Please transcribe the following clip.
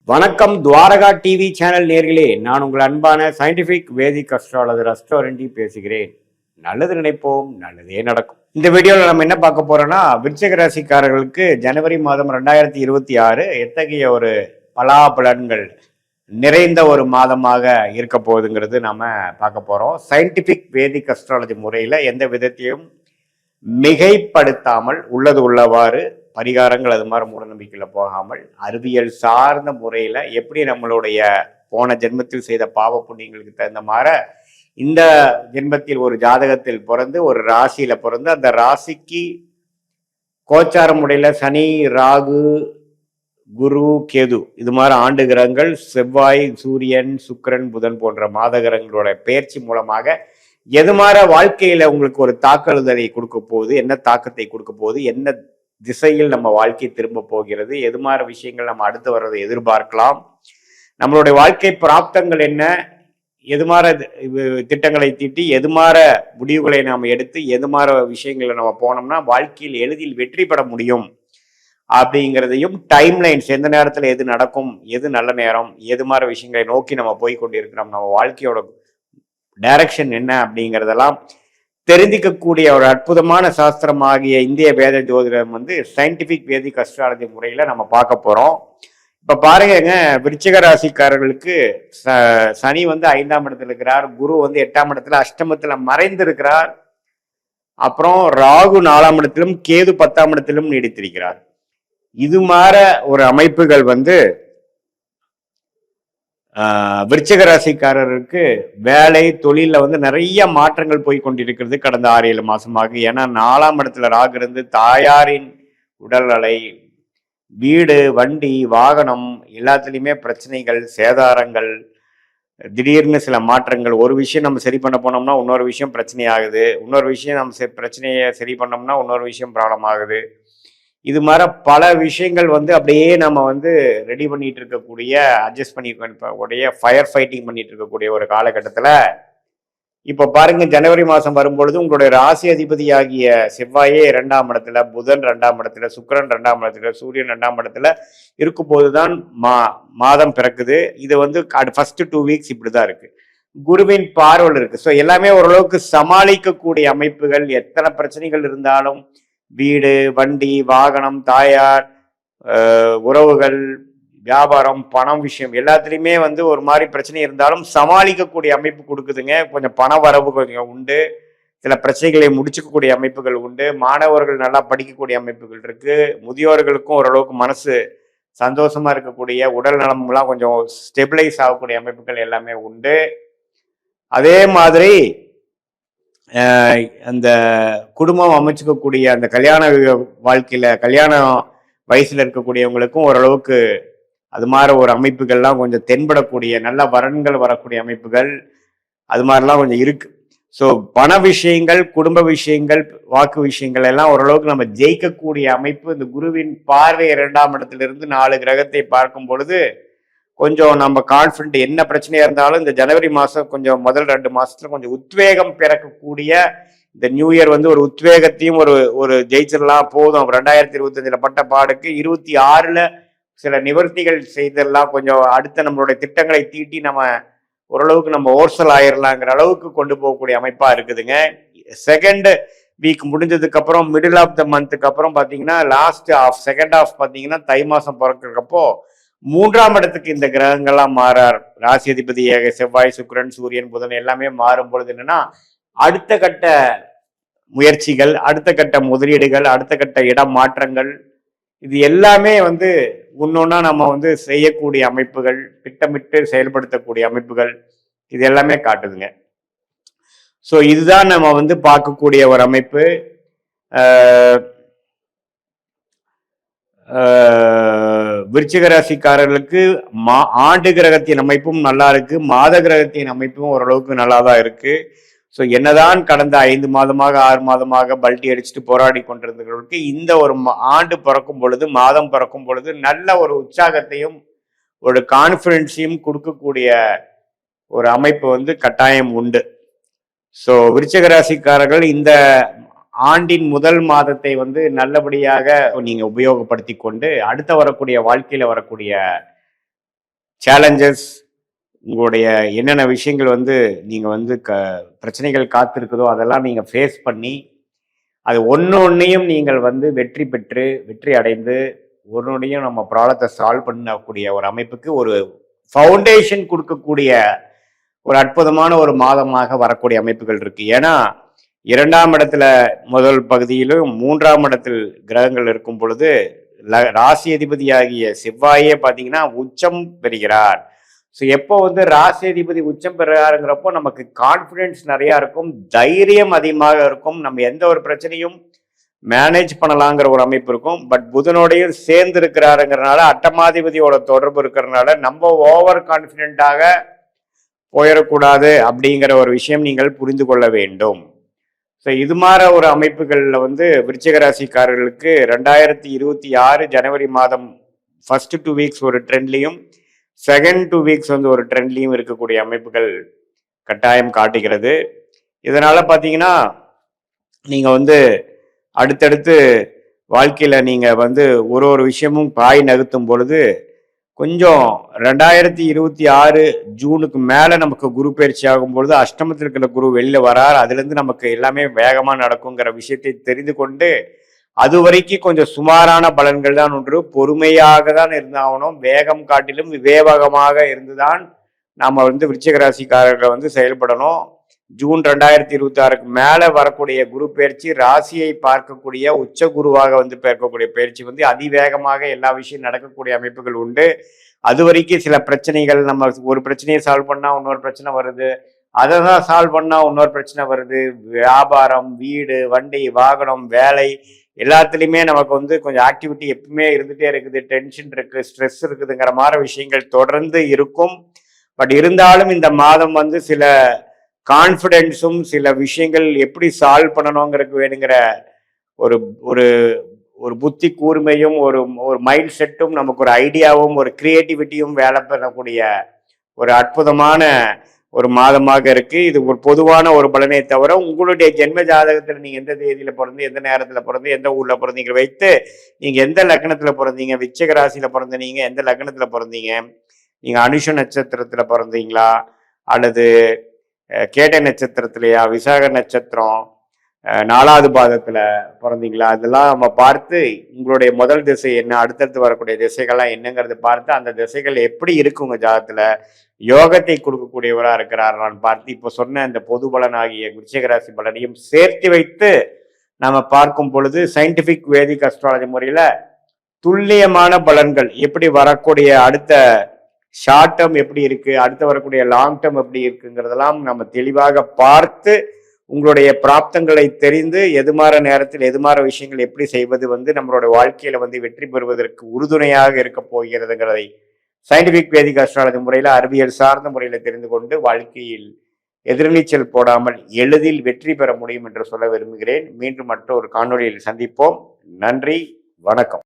வணக்கம் Dwarka TV channel நேர்களே, நான் உங்கள் அன்பான சயின்டிபிக் வேதிக் அஸ்ட்ராலஜர் அஸ்ட்ரோரண்டி பேசுகிறேன். நல்லது நினைப்போம், நல்லதே நடக்கும். இந்த வீடியோவில் நம்ம என்ன பார்க்க போறோம்னா, விருச்சிக ராசிக்காரர்களுக்கு ஜனவரி மாதம் 2026 எத்தகைய ஒரு பலாபலன்கள் நிறைந்த ஒரு மாதமாக இருக்க போகுதுங்கிறது நாம பார்க்க போறோம். சயின்டிபிக் வேதிக் அஸ்ட்ராலஜி முறையில எந்த விதத்தையும் மிகைப்படுத்தாமல் உள்ளது உள்ளவாறு பரிகாரங்கள் அது மாதிரி மூட நம்பிக்கையில போகாமல் அறிவியல் சார்ந்த முறையில எப்படி நம்மளுடைய போன ஜென்மத்தில் செய்த பாவ புண்ணியங்களுக்கு தகுந்த மாதிரி இந்த ஜென்மத்தில் ஒரு ஜாதகத்தில் பிறந்து ஒரு ராசியில பிறந்து அந்த ராசிக்கு கோச்சார முறையில சனி, ராகு, குரு, கேது இது மாதிரி ஆண்டு கிரகங்கள், செவ்வாய், சூரியன், சுக்கிரன், புதன் போன்ற மாத கிரகங்களோட பயிற்சி மூலமாக எது மாதிரி வாழ்க்கையில உங்களுக்கு ஒரு தாக்குதலை கொடுக்க போகுது, என்ன தாக்கத்தை கொடுக்க போகுது, என்ன திசையில் நம்ம வாழ்க்கை திரும்ப போகிறது, எது மாதிரி விஷயங்கள் நம்ம அடுத்து வர்றதை எதிர்பார்க்கலாம், நம்மளுடைய வாழ்க்கை பிராப்தங்கள் என்ன, எது மாதிரி திட்டங்களை தீட்டி எது மாதிரி முடிவுகளை நாம் எடுத்து எது மாதிரி விஷயங்களை நம்ம போனோம்னா வாழ்க்கையில் எளிதில் வெற்றி பெற முடியும் அப்படிங்கிறதையும், டைம் லைன்ஸ் எந்த நேரத்தில் எது நடக்கும், எது நல்ல நேரம், எது மாதிரி விஷயங்களை நோக்கி நம்ம போய் கொண்டிருக்கிறோம், நம்ம வாழ்க்கையோட டைரக்ஷன் என்ன அப்படிங்கிறதெல்லாம் தெரிந்திக்கக்கூடிய ஒரு அற்புதமான சாஸ்திரமாகிய இந்திய வேத ஜோதிடம் சயின்டிபிக் வேதிக் அஸ்ட்ராலஜி முறையில நம்ம பார்க்க போறோம். இப்ப பாருங்க, விருச்சிக ராசிக்காரர்களுக்கு சனி 5ஆம் இடத்துல இருக்கிறார், குரு 8ஆம் இடத்துல அஷ்டமத்துல மறைந்து இருக்கிறார், அப்புறம் ராகு 4ஆம் இடத்திலும் கேது 10ஆம் இடத்திலும் நீடித்திருக்கிறார். இது மாற ஒரு அமைப்புகள் விருச்சிக ராசிக்காரருக்கு வேலை தொழில நிறைய மாற்றங்கள் போய் கொண்டிருக்கிறது கடந்த 6-7 மாசமாக. ஏன்னா 4ஆம் இடத்துல ராகு இருந்து தாயாரின் உடல்நிலை, வீடு, வண்டி, வாகனம் எல்லாத்துலேயுமே பிரச்சனைகள், சேதாரங்கள், திடீர்னு சில மாற்றங்கள். ஒரு விஷயம் நம்ம சரி பண்ண போனோம்னா இன்னொரு விஷயம் பிரச்சனை ஆகுது, இன்னொரு விஷயம் நம்ம பிரச்சனையை சரி பண்ணோம்னா இன்னொரு விஷயம் ப்ராப்ளம் ஆகுது. இது மாதிரி பல விஷயங்கள் அப்படியே நம்ம ரெடி பண்ணிட்டு இருக்கக்கூடிய, அட்ஜஸ்ட் பண்ணிக்கூடிய, ஃபயர் ஃபைட்டிங் பண்ணிட்டு இருக்கக்கூடிய ஒரு காலகட்டத்தில் இப்போ பாருங்க, ஜனவரி மாதம் வரும்பொழுது உங்களுடைய ராசி அதிபதியாகிய செவ்வாயே 2ஆம் இடத்துல, புதன் 2ஆம் இடத்துல, சுக்கிரன் 2ஆம் இடத்துல, சூரியன் 2ஆம் இடத்துல இருக்கும்போது தான் மாதம் பிறக்குது. இது ஃபர்ஸ்ட் 2 வீக்ஸ் இப்படிதான் இருக்கு. குருவின் பார்வல் இருக்கு. ஸோ எல்லாமே ஓரளவுக்கு சமாளிக்கக்கூடிய அமைப்புகள். எத்தனை பிரச்சனைகள் இருந்தாலும் வீடு, வண்டி, வாகனம், தாயார், உறவுகள், வியாபாரம், பணம் விஷயம் எல்லாத்துலேயுமே ஒரு மாதிரி பிரச்சனை இருந்தாலும் சமாளிக்கக்கூடிய அமைப்பு கொடுக்குதுங்க. கொஞ்சம் பண வரவு கொஞ்சம் உண்டு, சில பிரச்சனைகளை முடிச்சுக்கக்கூடிய அமைப்புகள் உண்டு, மாணவர்கள் நல்லா படிக்கக்கூடிய அமைப்புகள் இருக்கு, முதியோர்களுக்கும் ஓரளவுக்கு மனசு சந்தோஷமா இருக்கக்கூடிய, உடல் நலம்லாம் கொஞ்சம் ஸ்டெபிளைஸ் ஆகக்கூடிய அமைப்புகள் எல்லாமே உண்டு. அதே மாதிரி அந்த குடும்பம் அமைச்சுக்கக்கூடிய அந்த கல்யாண வாழ்க்கையில கல்யாண வயசுல இருக்கக்கூடியவங்களுக்கும் ஓரளவுக்கு அது மாதிரி ஒரு அமைப்புகள்லாம் கொஞ்சம் தென்படக்கூடிய, நல்ல வரன்கள் வரக்கூடிய அமைப்புகள் அது மாதிரிலாம் கொஞ்சம் இருக்கு. ஸோ பண விஷயங்கள், குடும்ப விஷயங்கள், வாக்கு விஷயங்கள் எல்லாம் ஓரளவுக்கு நம்ம ஜெயிக்கக்கூடிய அமைப்பு. இந்த குருவின் பார்வை 2ஆம் இடத்திலிருந்து 4 கிரகத்தை பார்க்கும் பொழுது கொஞ்சம் நம்ம கான்ஃபிடென்ட், என்ன பிரச்சனையா இருந்தாலும் இந்த ஜனவரி மாதம் கொஞ்சம் முதல் 2 மாசத்துல கொஞ்சம் உத்வேகம் பிறக்கக்கூடிய, இந்த நியூ இயர் ஒரு உத்வேகத்தையும் ஒரு ஜெயிச்சிடலாம் போதும். 2025 பட்ட பாடுக்கு 26ல சில நிவர்த்திகள் செய்தெல்லாம் கொஞ்சம் அடுத்த நம்மளுடைய திட்டங்களை தீட்டி நம்ம ஓரளவுக்கு நம்ம ஓர்சல் ஆயிடலாங்கிற அளவுக்கு கொண்டு போகக்கூடிய அமைப்பா இருக்குதுங்க. செகண்ட் வீக் முடிஞ்சதுக்கு அப்புறம் மிடில் ஆஃப் த மந்த்துக்கு அப்புறம் பாத்தீங்கன்னா செகண்ட் ஆஃப் பாத்தீங்கன்னா தை மாசம் பிறக்கிறப்போ 3ஆம் இடத்துக்கு இந்த கிரகங்கள்லாம் மாறார். ராசி அதிபதியாக செவ்வாய், சுக்கிரன், சூரியன், புதன் எல்லாமே மாறும் பொழுது என்னன்னா அடுத்த கட்ட முயற்சிகள், அடுத்த கட்ட முதலீடுகள், அடுத்த கட்ட இடம் மாற்றங்கள், இது எல்லாமே ஒன்னொன்னா நம்ம செய்யக்கூடிய அமைப்புகள், திட்டமிட்டு செயல்படுத்தக்கூடிய அமைப்புகள், இது எல்லாமே காட்டுதுங்க. ஸோ இதுதான் நம்ம பார்க்கக்கூடிய ஒரு அமைப்பு. விருச்சிக ராசிக்காரர்களுக்கு ஆண்டு கிரகத்தின் அமைப்பும் நல்லா இருக்கு, மாத கிரகத்தின் அமைப்பும் ஓரளவுக்கு நல்லா தான் இருக்கு. ஸோ என்னதான் கடந்த 5 மாதமாக 6 மாதமாக பல்ட்டி அடிச்சுட்டு போராடி கொண்டிருந்தவர்களுக்கு இந்த ஒரு ஆண்டு பிறக்கும் பொழுது, மாதம் பிறக்கும் பொழுது நல்ல ஒரு உற்சாகத்தையும் ஒரு கான்ஃபிடென்ஸையும் கொடுக்கக்கூடிய ஒரு அமைப்பு கட்டாயம் உண்டு. ஸோ விருச்சிக ராசிக்காரர்கள் இந்த ஆண்டின் முதல் மாதத்தை நல்லபடியாக நீங்க உபயோகப்படுத்தி கொண்டு அடுத்த வரக்கூடிய வாழ்க்கையில வரக்கூடிய சேலஞ்சஸ், உங்களுடைய என்னென்ன விஷயங்கள் வந்து நீங்கள் வந்து பிரச்சனைகள் காத்திருக்குதோ அதெல்லாம் நீங்கள் ஃபேஸ் பண்ணி அது ஒன்றையும் நீங்கள் வந்து வெற்றி பெற்று வெற்றி அடைந்து ஒன்னொன்னையும் நம்ம ப்ராப்ளத்தை சால்வ் பண்ணக்கூடிய ஒரு அமைப்புக்கு ஒரு ஃபவுண்டேஷன் கொடுக்கக்கூடிய ஒரு அற்புதமான ஒரு மாதமாக வரக்கூடிய அமைப்புகள் இருக்கு. ஏன்னா 2ஆம் இடத்துல முதல் பகுதியிலும் 3ஆம் இடத்தில் கிரகங்கள் இருக்கும் பொழுது ராசி அதிபதியாகிய செவ்வாயே பார்த்தீங்கன்னா உச்சம் பெறுகிறார். ஸோ எப்போ வந்து ராசி அதிபதி உச்சம் பெறுகிறாருங்கிறப்போ நமக்கு கான்ஃபிடென்ஸ் நிறையா இருக்கும், தைரியம் அதிகமாக இருக்கும், நம்ம எந்த ஒரு பிரச்சனையும் மேனேஜ் பண்ணலாங்கிற ஒரு அமைப்பு இருக்கும். பட் புதனோடையும் சேர்ந்து இருக்கிறாருங்கிறனால அட்டமாதிபதியோட தொடர்பு இருக்கிறதுனால நம்ம ஓவர் கான்ஃபிடென்ட்டாக போயிடக்கூடாது அப்படிங்கிற ஒரு விஷயம் நீங்கள் புரிந்து கொள்ள வேண்டும். ஸோ இது மாதிரி ஒரு அமைப்புகளில் வந்து விருச்சிக ராசிக்காரர்களுக்கு 2026 ஜனவரி மாதம் ஃபர்ஸ்ட் 2 வீக்ஸ் ஒரு ட்ரெண்ட்லையும் செகண்ட் 2 வீக்ஸ் வந்து ஒரு ட்ரெண்ட்லையும் இருக்கக்கூடிய அமைப்புகள் கட்டாயம் காட்டுகிறது. இதனால் பார்த்தீங்கன்னா நீங்கள் வந்து அடுத்தடுத்து வாழ்க்கையில் நீங்கள் வந்து ஒரு விஷயமும் பாய் நகர்த்தும் பொழுது கொஞ்சம் 2026 ஜூனுக்கு மேலே நமக்கு குரு பயிற்சி ஆகும் பொழுது அஷ்டமத்தில் இருக்கிற குரு வெளியில் வரார். அதுலேருந்து நமக்கு எல்லாமே வேகமாக நடக்குங்கிற விஷயத்தை தெரிந்து கொண்டு அது வரைக்கும் கொஞ்சம் சுமாரான பலன்கள் தான் ஒன்று, பொறுமையாக தான் இருந்தாகணும், வேகம் காட்டிலும் விவேகமாக இருந்துதான் நாம் வந்து விருச்சிக ராசிக்காரர்கள் வந்து செயல்படணும். ஜூன் 2026க்கு மேலே வரக்கூடிய குரு பயிற்சி ராசியை பார்க்கக்கூடிய உச்ச குருவாக வந்து பார்க்கக்கூடிய பயிற்சி வந்து அதிவேகமாக எல்லா விஷயம் நடக்கக்கூடிய அமைப்புகள் உண்டு. அது வரைக்கும் சில பிரச்சனைகள், நம்ம ஒரு பிரச்சனையை சால்வ் பண்ணால் இன்னொரு பிரச்சனை வருது, அதை தான் சால்வ் பண்ணால் இன்னொரு பிரச்சனை வருது, வியாபாரம், வீடு, வண்டி, வாகனம், வேலை எல்லாத்துலேயுமே நமக்கு வந்து கொஞ்சம் ஆக்டிவிட்டி எப்பவுமே இருந்துகிட்டே இருக்குது, டென்ஷன் இருக்குது, ஸ்ட்ரெஸ் இருக்குதுங்கிற மாதிரி விஷயங்கள் தொடர்ந்து இருக்கும். பட் இருந்தாலும் இந்த மாதம் வந்து சில கான்ஃபிடென்ஸும் சில விஷயங்கள் எப்படி சால்வ் பண்ணணுங்கிறதுக்கு வேணுங்கிற ஒரு ஒரு ஒரு புத்தி கூர்மையும் ஒரு ஒரு மைண்ட் செட்டும் நமக்கு ஒரு ஐடியாவும் ஒரு கிரியேட்டிவிட்டியும் வேலை பண்ணக்கூடிய ஒரு அற்புதமான ஒரு மாதமாக இருக்கு. இது ஒரு பொதுவான ஒரு பலனை தவிர உங்களுடைய ஜென்ம ஜாதகத்தில் நீங்க எந்த தேதியில பிறந்து, எந்த நேரத்துல பிறந்து, எந்த ஊர்ல பிறந்தீங்க வைத்து நீங்க எந்த லக்னத்துல பிறந்தீங்க, விச்சக ராசியில பிறந்த நீங்க எந்த லக்னத்துல பிறந்தீங்க, நீங்க அனுஷ நட்சத்திரத்துல பிறந்தீங்களா அல்லது கேட்டை நட்சத்திரத்திலையா, விசாக நட்சத்திரம் 4வது பாதத்துல பிறந்தீங்களா, அதெல்லாம் நம்ம பார்த்து உங்களுடைய முதல் திசை என்ன, அடுத்தடுத்து வரக்கூடிய திசைகள்லாம் என்னங்கிறத பார்த்து அந்த திசைகள் எப்படி இருக்கு உங்க ஜாதகத்துல யோகத்தை கொடுக்கக்கூடியவரா இருக்கிறாரான்னு பார்த்து இப்போ சொன்ன இந்த பொது பலன் ஆகிய விருச்சிக ராசி பலனையும் சேர்த்து வைத்து நம்ம பார்க்கும் பொழுது சயின்டிபிக் வேதிக் அஸ்ட்ராலஜி முறையில துல்லியமான பலன்கள் எப்படி வரக்கூடிய அடுத்த ஷார்ட் டேர்ம் எப்படி இருக்கு, அடுத்து வரக்கூடிய லாங் டேர்ம் எப்படி இருக்குங்கிறதெல்லாம் நம்ம தெளிவாக பார்த்து உங்களுடைய பிராப்தங்களை தெரிந்து எதுமாற நேரத்தில் எதுமாற விஷயங்கள் எப்படி செய்வது வந்து நம்மளோட வாழ்க்கையில வந்து வெற்றி பெறுவதற்கு உறுதுணையாக இருக்க போகிறதுங்கிறதை சயின்டிபிக் வேதிக் அஸ்ட்ராலஜி முறையில அறிவியல் சார்ந்த முறையில தெரிந்து கொண்டு வாழ்க்கையில் எதிர்நீச்சல் போடாமல் எளிதில் வெற்றி பெற முடியும் என்று சொல்ல விரும்புகிறேன். மீண்டும் மற்றொரு காணொளியில் சந்திப்போம். நன்றி, வணக்கம்.